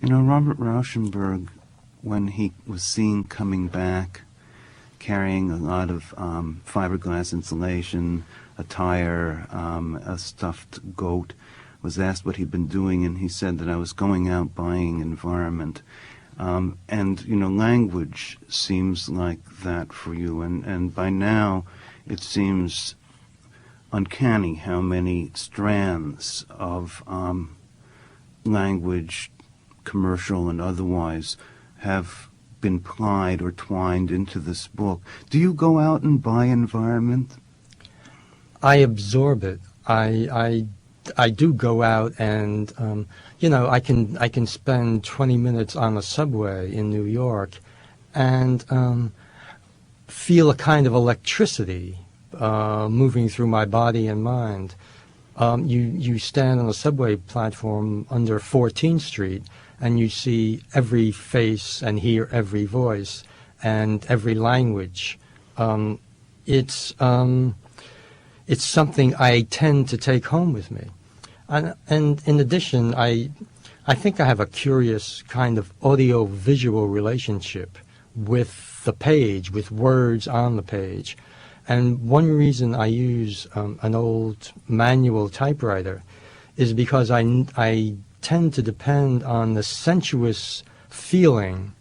You know, Robert Rauschenberg, when he was seen coming back, carrying a lot of fiberglass insulation, a tire, a stuffed goat, was asked what he'd been doing, and he said that I was going out buying environment. And, you know, language seems like that for you, and by now it seems uncanny how many strands of language, commercial and otherwise, have been plied or twined into this book. Do you go out and buy environment? I absorb it. I do go out and, you know, I can spend 20 minutes on the subway in New York and feel a kind of electricity moving through my body and mind. You stand on the subway platform under 14th Street and you see every face and hear every voice and every language. It's something I tend to take home with me. And in addition, I think I have a curious kind of audio-visual relationship with the page, with words on the page. And one reason I use an old manual typewriter is because I tend to depend on the sensuous feeling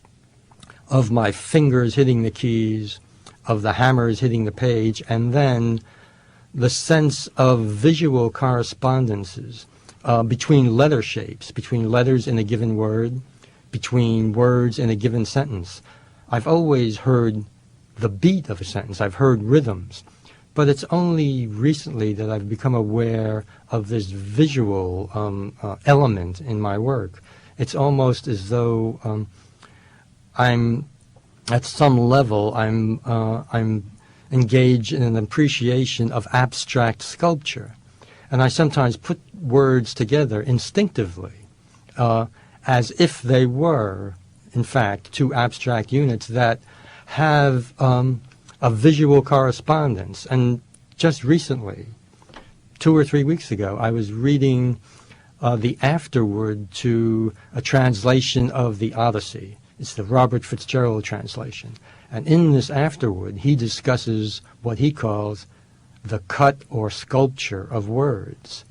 of my fingers hitting the keys, of the hammers hitting the page, and then the sense of visual correspondences between letter shapes, between letters in a given word, between words in a given sentence. I've always heard the beat of a sentence. I've heard rhythms. But it's only recently that I've become aware of this visual element in my work. It's almost as though I'm, at some level, I'm engaged in an appreciation of abstract sculpture. And I sometimes put words together instinctively, as if they were, in fact, two abstract units that have a visual correspondence. And just recently, 2 or 3 weeks ago, I was reading the afterword to a translation of the Odyssey. It's the Robert Fitzgerald translation. And in this afterword, he discusses what he calls the cut or sculpture of words.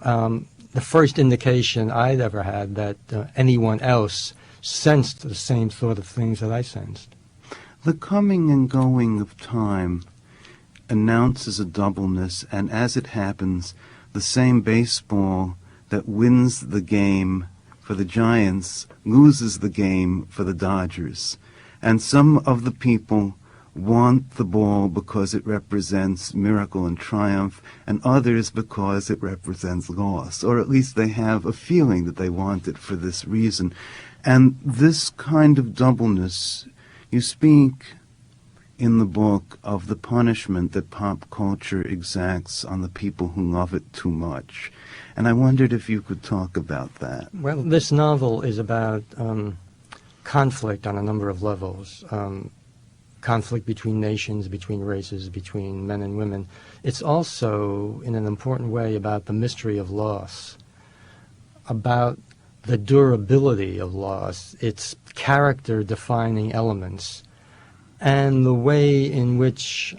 The first indication I'd ever had that anyone else sensed the same sort of things that I sensed. The coming and going of time announces a doubleness, and as it happens, the same baseball that wins the game for the Giants loses the game for the Dodgers. And some of the people want the ball because it represents miracle and triumph, and others because it represents loss, or at least they have a feeling that they want it for this reason. And this kind of doubleness, you speak in the book of the punishment that pop culture exacts on the people who love it too much. And I wondered if you could talk about that. Well, this novel is about conflict on a number of levels. Conflict between nations, between races, between men and women. It's also, in an important way, about the mystery of loss, about the durability of loss, its character-defining elements, and the way in which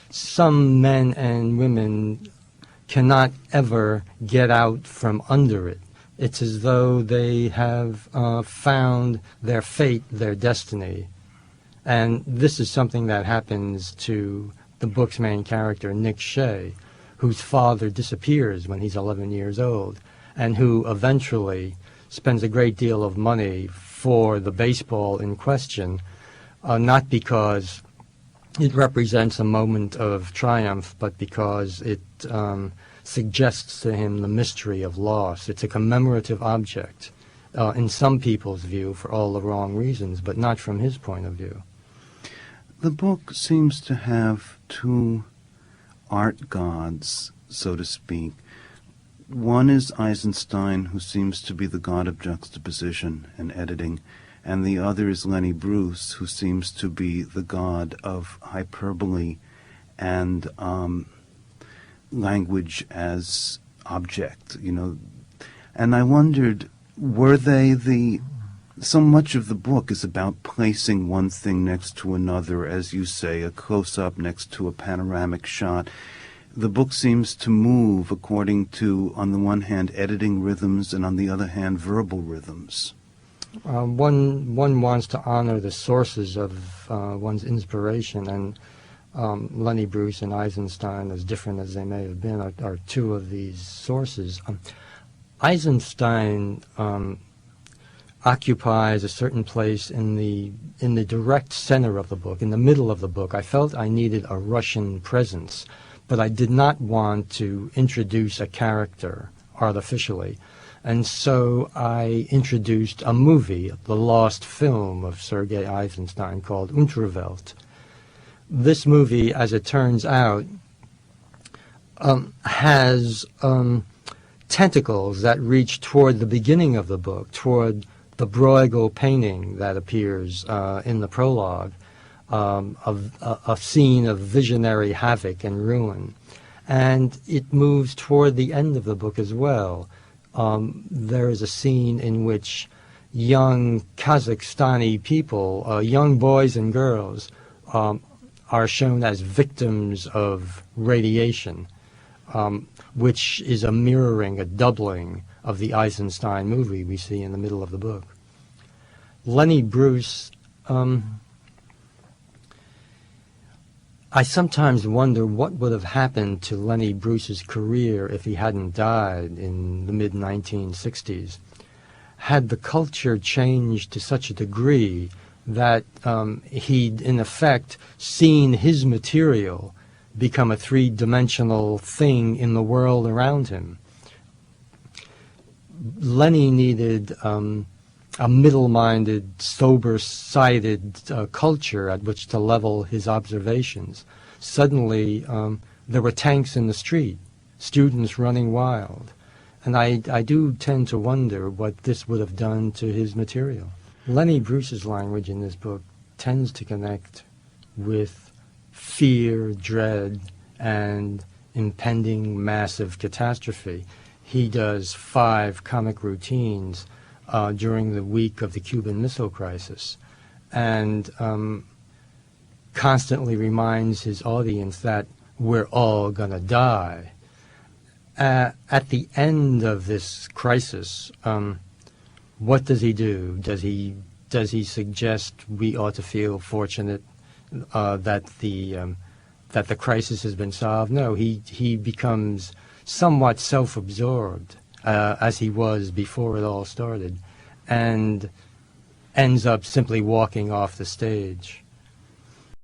some men and women cannot ever get out from under it. It's as though they have found their fate, their destiny. And this is something that happens to the book's main character, Nick Shea, whose father disappears when he's 11 years old, and who eventually spends a great deal of money for the baseball in question, not because it represents a moment of triumph, but because it suggests to him the mystery of loss. It's a commemorative object, in some people's view, for all the wrong reasons, but not from his point of view. The book seems to have two art gods, so to speak. One is Eisenstein, who seems to be the god of juxtaposition and editing, and the other is Lenny Bruce, who seems to be the god of hyperbole and language as object, you know. And I wondered, were they so much of the book is about placing one thing next to another, as you say, a close-up next to a panoramic shot. The book seems to move according to, on the one hand, editing rhythms, and on the other hand, verbal rhythms. One wants to honor the sources of one's inspiration, and Lenny Bruce and Eisenstein, as different as they may have been, are two of these sources. Eisenstein occupies a certain place in the direct center of the book, in the middle of the book. I felt I needed a Russian presence, but I did not want to introduce a character artificially. And so I introduced a movie, the lost film of Sergei Eisenstein, called Unterwelt. This movie, as it turns out, has tentacles that reach toward the beginning of the book, toward the Bruegel painting that appears in the prologue, of a scene of visionary havoc and ruin. And it moves toward the end of the book as well. There is a scene in which young Kazakhstani people, young boys and girls, are shown as victims of radiation, which is a mirroring, a doubling of the Eisenstein movie we see in the middle of the book. Lenny Bruce, I sometimes wonder what would have happened to Lenny Bruce's career if he hadn't died in the mid-1960s. Had the culture changed to such a degree that he'd, in effect, seen his material become a three-dimensional thing in the world around him? Lenny needed a middle-minded, sober-sided culture at which to level his observations. Suddenly, there were tanks in the street, students running wild. And I do tend to wonder what this would have done to his material. Lenny Bruce's language in this book tends to connect with fear, dread, and impending massive catastrophe. He does 5 comic routines during the week of the Cuban Missile Crisis, and constantly reminds his audience that we're all going to die. At the end of this crisis, what does he do? Does he suggest we ought to feel fortunate that the crisis has been solved? No, he becomes somewhat self-absorbed, as he was before it all started, and ends up simply walking off the stage.